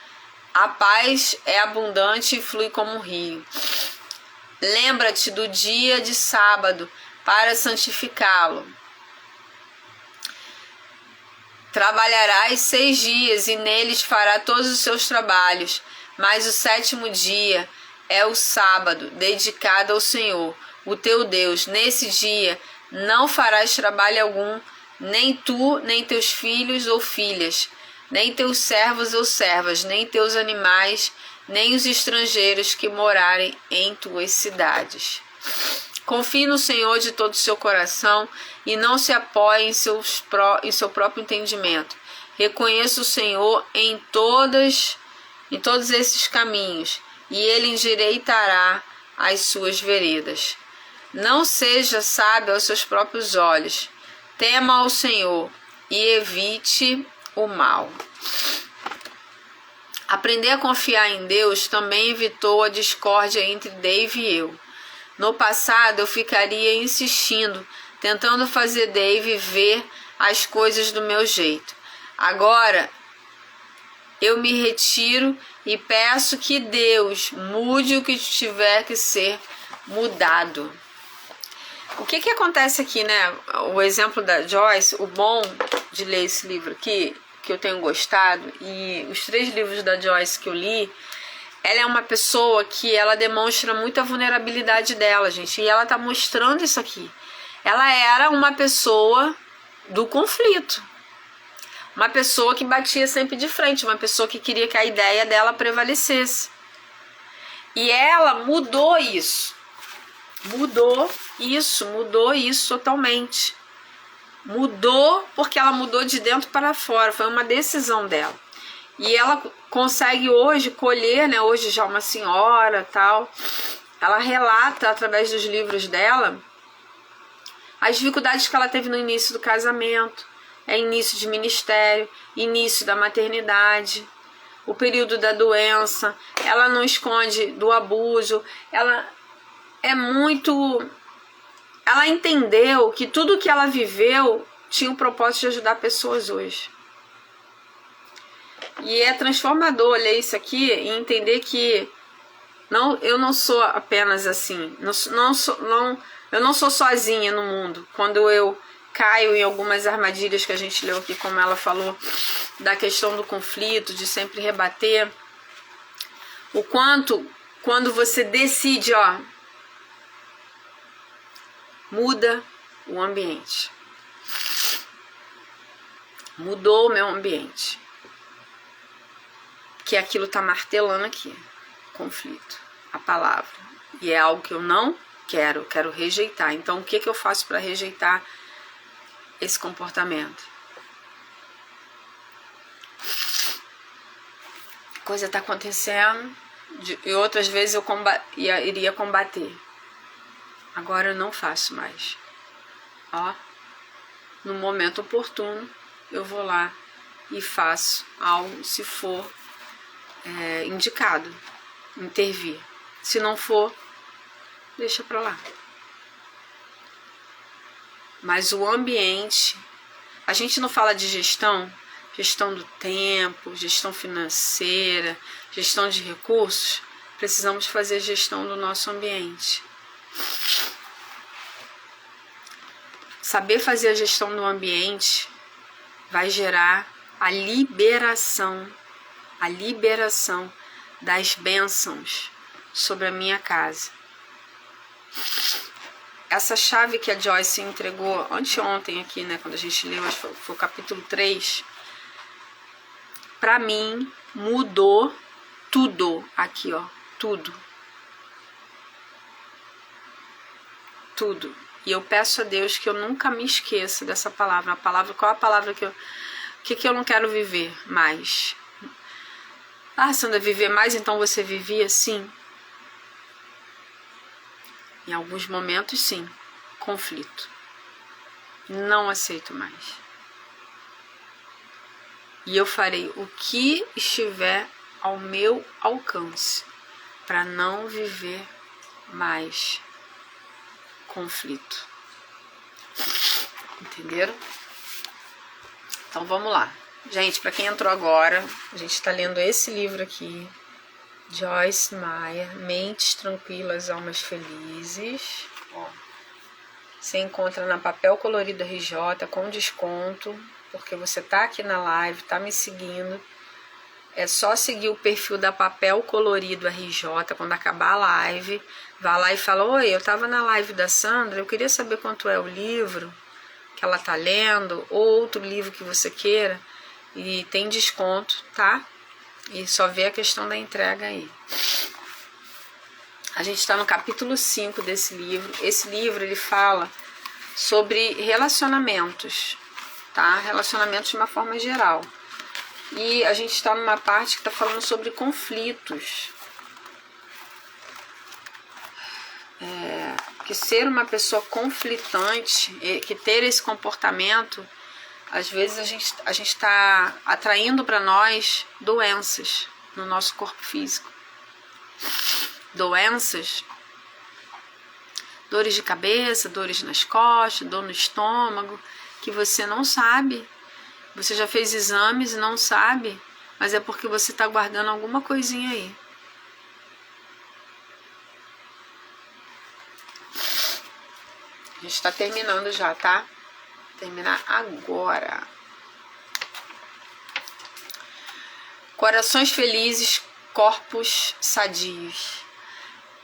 a paz é abundante e flui como um rio. Lembra-te do dia de sábado para santificá-lo. Trabalharás 6 dias e neles fará todos os seus trabalhos, mas o 7º dia é o sábado, dedicado ao Senhor, o teu Deus. Nesse dia não farás trabalho algum, nem tu, nem teus filhos ou filhas, nem teus servos ou servas, nem teus animais, nem os estrangeiros que morarem em tuas cidades. Confie no Senhor de todo o seu coração e não se apoie em seu próprio entendimento. Reconheça o Senhor em todos esses caminhos e Ele endireitará as suas veredas. Não seja sábio aos seus próprios olhos. Tema ao Senhor e evite o mal. Aprender a confiar em Deus também evitou a discórdia entre Dave e eu. No passado, eu ficaria insistindo, tentando fazer Dave ver as coisas do meu jeito. Agora, eu me retiro e peço que Deus mude o que tiver que ser mudado. O que acontece aqui, né? O exemplo da Joyce, o bom de ler esse livro aqui, que eu tenho gostado, e os 3 livros da Joyce que eu li, ela é uma pessoa que ela demonstra muita vulnerabilidade dela, gente, e ela tá mostrando isso aqui. Ela era uma pessoa do conflito, uma pessoa que batia sempre de frente, uma pessoa que queria que a ideia dela prevalecesse. E ela mudou isso. Mudou isso totalmente. Mudou porque ela mudou de dentro para fora, foi uma decisão dela. E ela consegue hoje colher, né, hoje já uma senhora, tal. Ela relata através dos livros dela as dificuldades que ela teve no início do casamento, início de ministério, início da maternidade, o período da doença. Ela não esconde do abuso, ela entendeu que tudo que ela viveu tinha o propósito de ajudar pessoas hoje. E é transformador ler isso aqui e entender que eu não sou apenas assim, eu não sou sozinha no mundo. Quando eu caio em algumas armadilhas que a gente leu aqui, como ela falou, da questão do conflito, de sempre rebater, o quanto, quando você decide, muda o ambiente. Mudou o meu ambiente. Que aquilo tá martelando aqui. Conflito. A palavra. E é algo que eu não quero rejeitar. Então, o que eu faço para rejeitar esse comportamento? Coisa tá acontecendo e outras vezes eu iria combater. Agora eu não faço mais. No momento oportuno, eu vou lá e faço algo, se for indicado, intervir. Se não for, deixa pra lá. Mas o ambiente, a gente não fala de gestão do tempo, gestão financeira, gestão de recursos. Precisamos fazer gestão do nosso ambiente. Saber fazer a gestão do ambiente vai gerar a liberação das bênçãos sobre a minha casa. Essa chave que a Joyce entregou anteontem aqui, né, quando a gente leu, acho que foi o capítulo 3, pra mim mudou tudo aqui, tudo. E eu peço a Deus que eu nunca me esqueça dessa palavra. Qual a palavra que eu não quero viver mais? Sandra, viver mais, então você vivia? Sim. Em alguns momentos, sim. Conflito. Não aceito mais. E eu farei o que estiver ao meu alcance para não viver mais conflito. Entenderam? Então vamos lá. Gente, para quem entrou agora, a gente está lendo esse livro aqui, Joyce Meyer, Mentes Tranquilas, Almas Felizes. Você encontra na Papel Colorido RJ com desconto, porque você tá aqui na live, tá me seguindo. É só seguir o perfil da Papel Colorido RJ quando acabar a live. Vá lá e fala: oi, eu tava na live da Sandra, eu queria saber quanto é o livro que ela tá lendo, ou outro livro que você queira, e tem desconto, tá? E só vê a questão da entrega aí. A gente está no capítulo 5 desse livro. Esse livro, ele fala sobre relacionamentos, tá? Relacionamentos de uma forma geral. E a gente está numa parte que está falando sobre conflitos. Que ser uma pessoa conflitante, que ter esse comportamento, às vezes a gente está atraindo para nós doenças. no nosso corpo físico. Doenças, dores de cabeça, dores nas costas, dor no estômago, que você não sabe. Você já fez exames e não sabe, mas é porque você está guardando alguma coisinha aí. A gente está terminando já, tá? Terminar agora. Corações felizes, corpos sadios.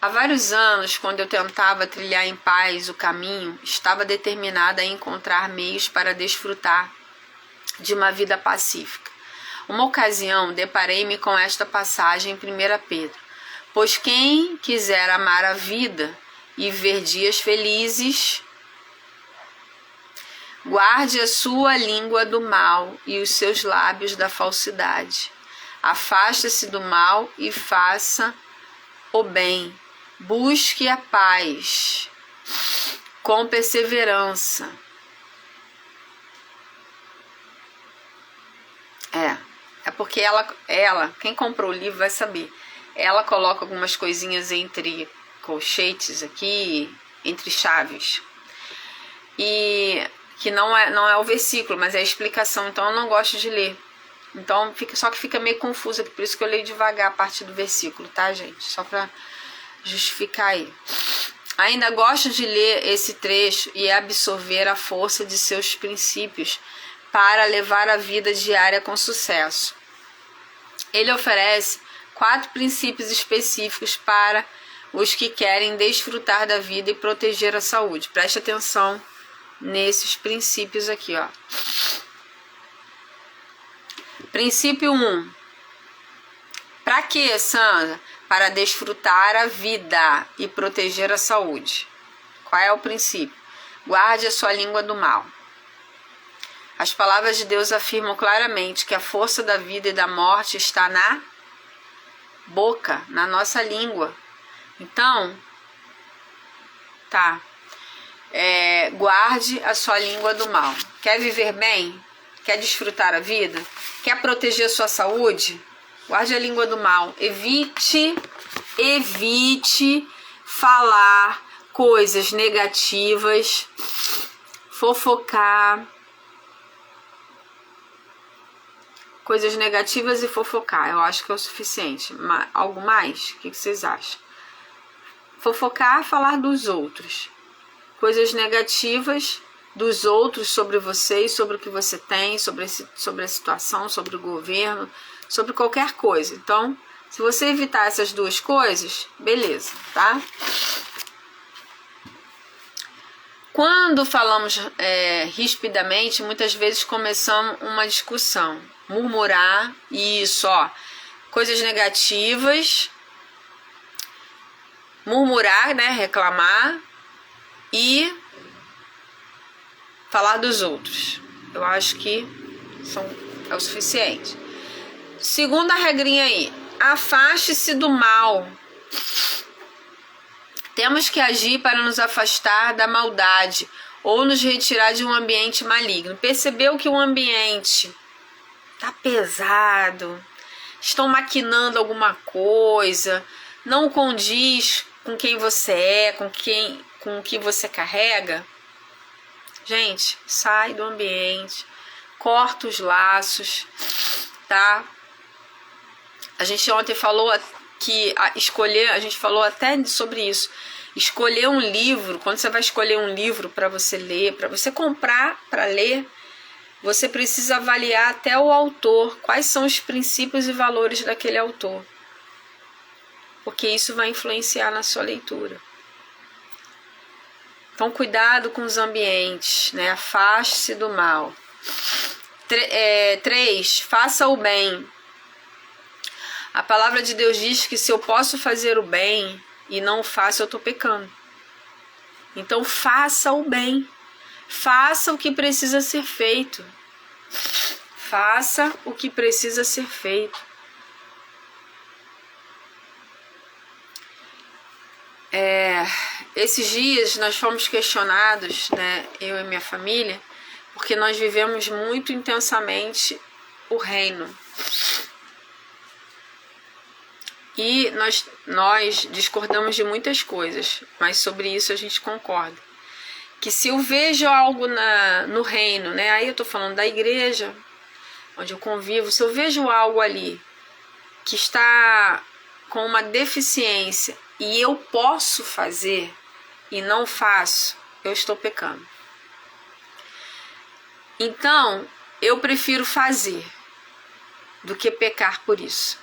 Há vários anos, quando eu tentava trilhar em paz o caminho, estava determinada a encontrar meios para desfrutar de uma vida pacífica. Uma ocasião, deparei-me com esta passagem em 1 Pedro. Pois quem quiser amar a vida e ver dias felizes, guarde a sua língua do mal e os seus lábios da falsidade. Afaste-se do mal e faça o bem. Busque a paz com perseverança. É porque ela, quem comprou o livro vai saber. Ela coloca algumas coisinhas entre colchetes aqui, entre chaves. E que não é o versículo, mas é a explicação. Então eu não gosto de ler. Então só que fica meio confuso, por isso que eu leio devagar a parte do versículo, tá, gente? Só para justificar aí. Ainda gosto de ler esse trecho e absorver a força de seus princípios para levar a vida diária com sucesso. Ele oferece 4 princípios específicos para os que querem desfrutar da vida e proteger a saúde. Preste atenção nesses princípios aqui, ó. Princípio 1. Para quê, Sandra? Para desfrutar a vida e proteger a saúde. Qual é o princípio? Guarde a sua língua do mal. As palavras de Deus afirmam claramente que a força da vida e da morte está na boca, na nossa língua. Então, guarde a sua língua do mal. Quer viver bem? Quer desfrutar a vida? Quer proteger a sua saúde? Guarde a língua do mal. Evite falar coisas negativas, fofocar. Coisas negativas e fofocar, eu acho que é o suficiente. Algo mais? O que vocês acham? Fofocar, falar dos outros. Coisas negativas dos outros sobre vocês, sobre o que você tem, sobre a situação, sobre o governo, sobre qualquer coisa. Então, se você evitar essas 2 coisas, beleza, tá? Quando falamos rispidamente, muitas vezes começamos uma discussão. Murmurar, isso, ó. Coisas negativas. Murmurar, né? Reclamar. E falar dos outros. Eu acho que é o suficiente. Segunda regrinha aí. Afaste-se do mal. Temos que agir para nos afastar da maldade ou nos retirar de um ambiente maligno. Percebeu que o ambiente tá pesado, estão maquinando alguma coisa, não condiz com quem você é, com o que você carrega? Gente, sai do ambiente, corta os laços, tá? A gente ontem falou que a gente falou até sobre isso. Escolher um livro, quando você vai escolher um livro para você ler, para você comprar para ler, você precisa avaliar até o autor, quais são os princípios e valores daquele autor. Porque isso vai influenciar na sua leitura. Então, cuidado com os ambientes, né? Afaste-se do mal. 3. Faça o bem. A palavra de Deus diz que se eu posso fazer o bem e não o faço, eu estou pecando. Então, faça o bem. Faça o que precisa ser feito. Faça o que precisa ser feito. Esses dias nós fomos questionados, né, eu e minha família, porque nós vivemos muito intensamente o reino. E nós discordamos de muitas coisas, mas sobre isso a gente concorda. Que se eu vejo algo no reino, né? Aí eu tô falando da igreja, onde eu convivo, se eu vejo algo ali que está com uma deficiência e eu posso fazer e não faço, eu estou pecando. Então, eu prefiro fazer do que pecar por isso.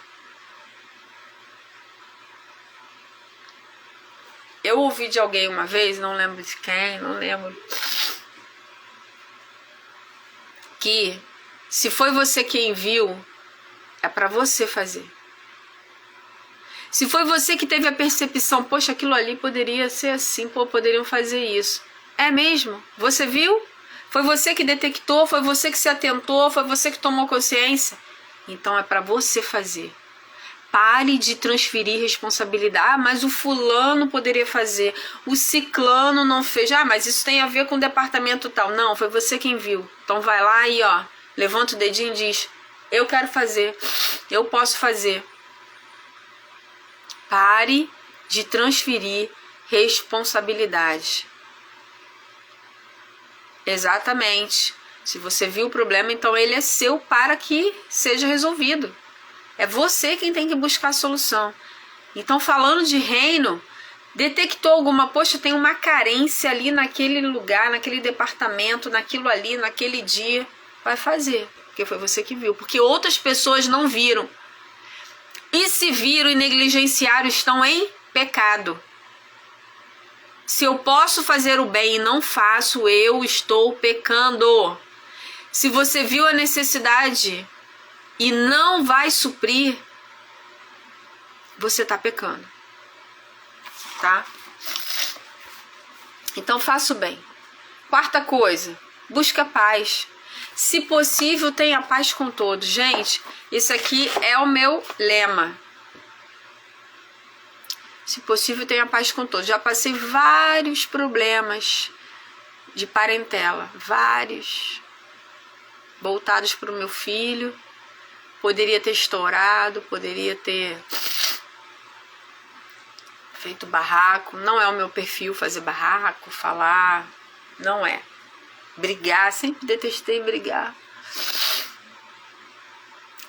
Eu ouvi de alguém uma vez, não lembro de quem, que se foi você quem viu, é para você fazer. Se foi você que teve a percepção, poxa, aquilo ali poderia ser assim, poderiam fazer isso. É mesmo? Você viu? Foi você que detectou, foi você que se atentou, foi você que tomou consciência? Então é para você fazer. Pare de transferir responsabilidade. Ah, mas o fulano poderia fazer, o ciclano não fez. Ah, mas isso tem a ver com o departamento tal. Não, foi você quem viu. Então vai lá e ó, levanta o dedinho e diz, eu quero fazer, eu posso fazer. Pare de transferir responsabilidade. Exatamente. Se você viu o problema, então ele é seu para que seja resolvido. É você quem tem que buscar a solução. Então, falando de reino, detectou alguma, poxa, tem uma carência ali naquele lugar, naquele departamento, naquilo ali, naquele dia. Vai fazer, porque foi você que viu. Porque outras pessoas não viram. E se viram e negligenciaram, estão em pecado. Se eu posso fazer o bem e não faço, eu estou pecando. Se você viu a necessidade e não vai suprir, você está pecando, tá? Então faça o bem. Quarta coisa, busca paz. Se possível, tenha paz com todos. Gente, isso aqui é o meu lema. Se possível, tenha paz com todos. Já passei vários problemas de parentela, vários, voltados para o meu filho. Poderia ter estourado, poderia ter feito barraco. Não é o meu perfil fazer barraco, falar, não é. Brigar, sempre detestei brigar.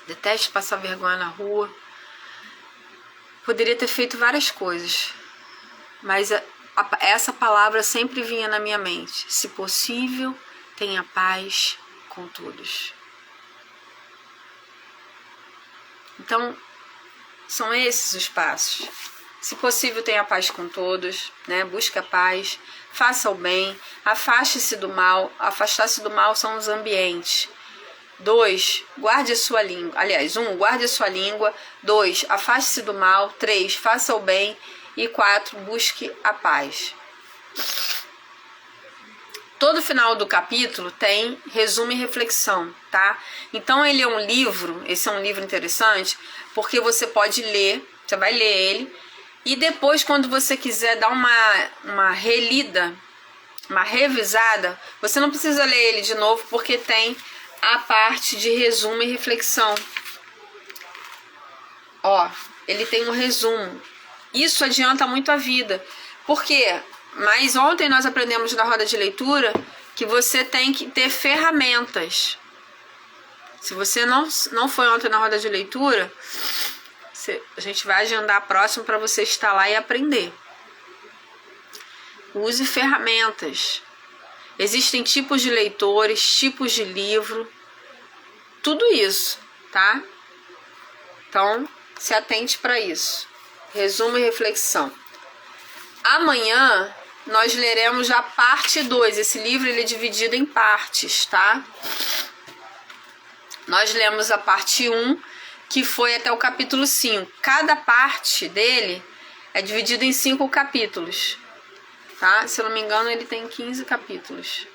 Detesto passar vergonha na rua. Poderia ter feito várias coisas, mas essa palavra sempre vinha na minha mente. Se possível, tenha paz com todos. Então, são esses os passos. Se possível, tenha paz com todos, né? Busque a paz, faça o bem, afaste-se do mal. Afastar-se do mal são os ambientes. 2, guarde a sua língua. Aliás, 1, guarde a sua língua. 2, afaste-se do mal. 3, faça o bem. E 4, busque a paz. Todo final do capítulo tem resumo e reflexão, tá? Então ele é um livro, esse é um livro interessante, porque você pode ler, você vai ler ele, e depois quando você quiser dar uma relida, uma revisada, você não precisa ler ele de novo, porque tem a parte de resumo e reflexão. Ó, ele tem um resumo. Isso adianta muito a vida. Por quê? Mas ontem nós aprendemos na roda de leitura que você tem que ter ferramentas. Se você não foi ontem na roda de leitura, a gente vai agendar a próxima para você estar lá e aprender. Use ferramentas. Existem tipos de leitores, tipos de livro, tudo isso, tá? Então, se atente para isso. Resumo e reflexão. Amanhã nós leremos a parte 2. Esse livro ele é dividido em partes, tá? Nós lemos a parte 1, que foi até o capítulo 5. Cada parte dele é dividido em 5 capítulos, tá? Se eu não me engano, ele tem 15 capítulos.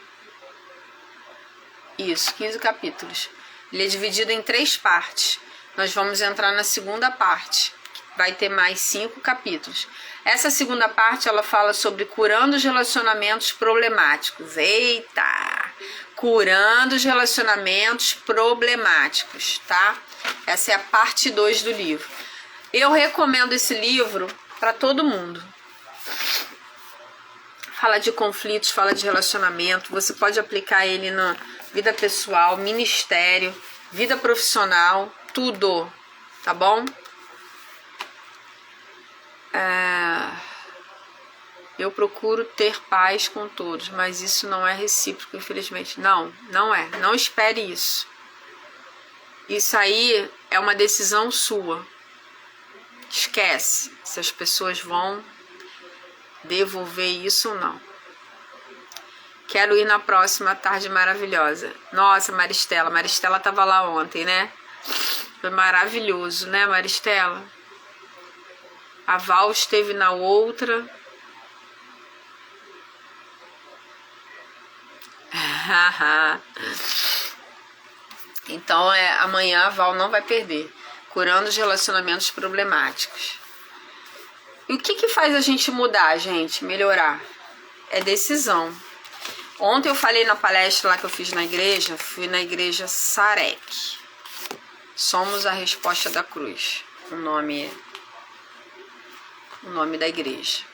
Isso, 15 capítulos. Ele é dividido em 3 partes. Nós vamos entrar na segunda parte. Vai ter mais 5 capítulos. Essa segunda parte, ela fala sobre curando os relacionamentos problemáticos. Eita! Curando os relacionamentos problemáticos, tá? Essa é a parte 2 do livro. Eu recomendo esse livro para todo mundo. Fala de conflitos, fala de relacionamento. Você pode aplicar ele na vida pessoal, ministério, vida profissional, tudo, tá bom? Eu procuro ter paz com todos, mas isso não é recíproco, infelizmente. Não é. Não espere isso. Isso aí é uma decisão sua. Esquece se as pessoas vão devolver isso ou não. Quero ir na próxima tarde maravilhosa. Nossa, Maristela tava lá ontem, né? Foi maravilhoso, né, Maristela? A Val esteve na outra. Então amanhã a Val não vai perder. Curando os relacionamentos problemáticos. E o que faz a gente mudar, gente? Melhorar? É decisão. Ontem eu falei na palestra lá que eu fiz na igreja. Fui na igreja Sarek. Somos a Resposta da Cruz. O nome da igreja.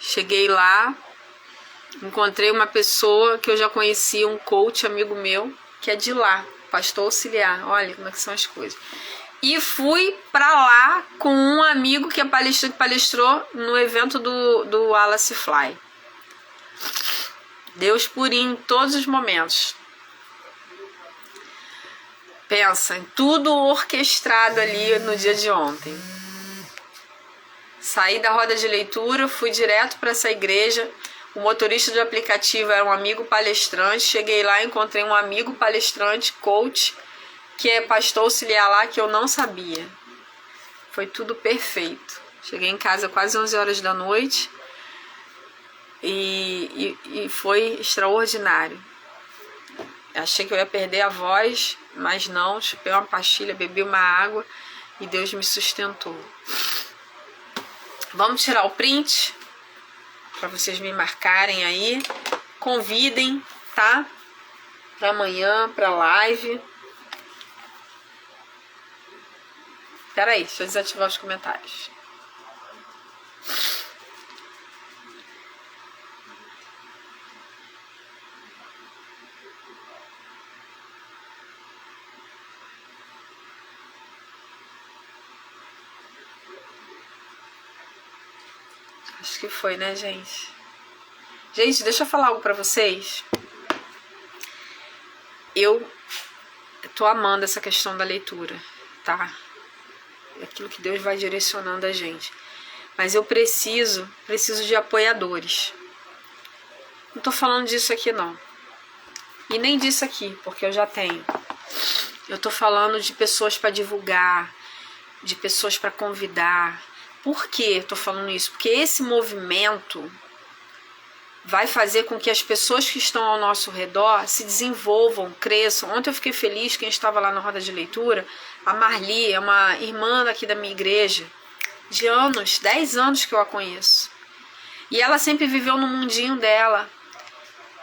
Cheguei lá. Encontrei uma pessoa que eu já conhecia, um coach amigo meu, que é de lá, pastor auxiliar. Olha como é que são as coisas. E fui pra lá com um amigo que palestrou no evento do Wallace Fly. Deus purinho em todos os momentos. Pensa em tudo orquestrado ali no dia de ontem. Saí da roda de leitura, fui direto para essa igreja. O motorista do aplicativo era um amigo palestrante. Cheguei lá e encontrei um amigo palestrante, coach, que é pastor auxiliar lá, que eu não sabia. Foi tudo perfeito. Cheguei em casa quase 11 horas da noite e foi extraordinário. Achei que eu ia perder a voz, mas não. Chupei uma pastilha, bebi uma água e Deus me sustentou. Vamos tirar o print para vocês me marcarem aí. Convidem, tá? Para amanhã, para live. Espera aí, deixa eu desativar os comentários. Acho que foi, né, gente? Gente, deixa eu falar algo pra vocês. Eu tô amando essa questão da leitura, tá? É aquilo que Deus vai direcionando a gente. Mas eu preciso de apoiadores. Não tô falando disso aqui, não. E nem disso aqui, porque eu já tenho. Eu tô falando de pessoas para divulgar, de pessoas para convidar. Por que eu tô falando isso? Porque esse movimento vai fazer com que as pessoas que estão ao nosso redor se desenvolvam, cresçam. Ontem eu fiquei feliz, quem estava lá na roda de leitura, a Marli, é uma irmã aqui da minha igreja, de anos, 10 anos que eu a conheço. E ela sempre viveu no mundinho dela.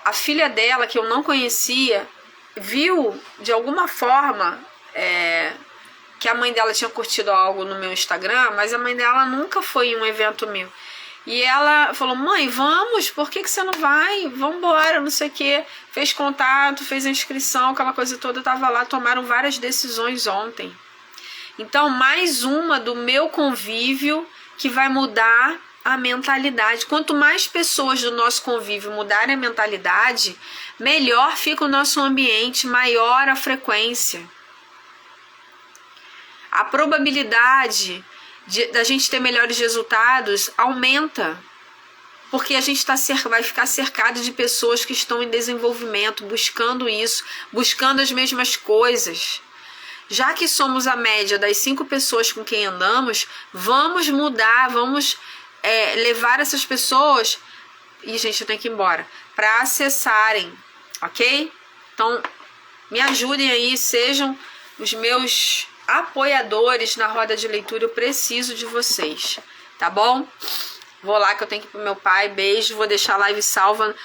A filha dela, que eu não conhecia, viu de alguma forma que a mãe dela tinha curtido algo no meu Instagram, mas a mãe dela nunca foi em um evento meu. E ela falou, mãe, vamos, por que você não vai? Vambora, não sei o quê. Fez contato, fez a inscrição, aquela coisa toda, tava lá, tomaram várias decisões ontem. Então, mais uma do meu convívio que vai mudar a mentalidade. Quanto mais pessoas do nosso convívio mudarem a mentalidade, melhor fica o nosso ambiente, maior a frequência. A probabilidade da gente ter melhores resultados aumenta, porque a gente vai ficar cercado de pessoas que estão em desenvolvimento, buscando isso, buscando as mesmas coisas. Já que somos a média das 5 pessoas com quem andamos, vamos mudar, vamos levar essas pessoas, e gente, eu tenho que ir embora, para acessarem, ok? Então, me ajudem aí, sejam os meus apoiadores na roda de leitura, eu preciso de vocês, tá bom? Vou lá que eu tenho que ir pro meu pai, beijo, vou deixar a live salva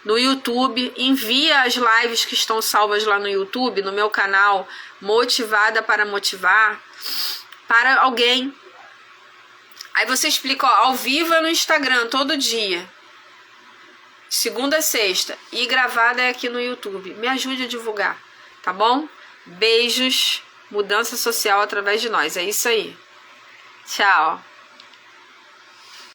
no YouTube, envia as lives que estão salvas lá no YouTube, no meu canal Motivada para Motivar, para alguém. Aí você explica, ó, ao vivo é no Instagram, todo dia. Segunda a sexta. E gravada é aqui no YouTube. Me ajude a divulgar, tá bom? Beijos. Mudança social através de nós. É isso aí. Tchau.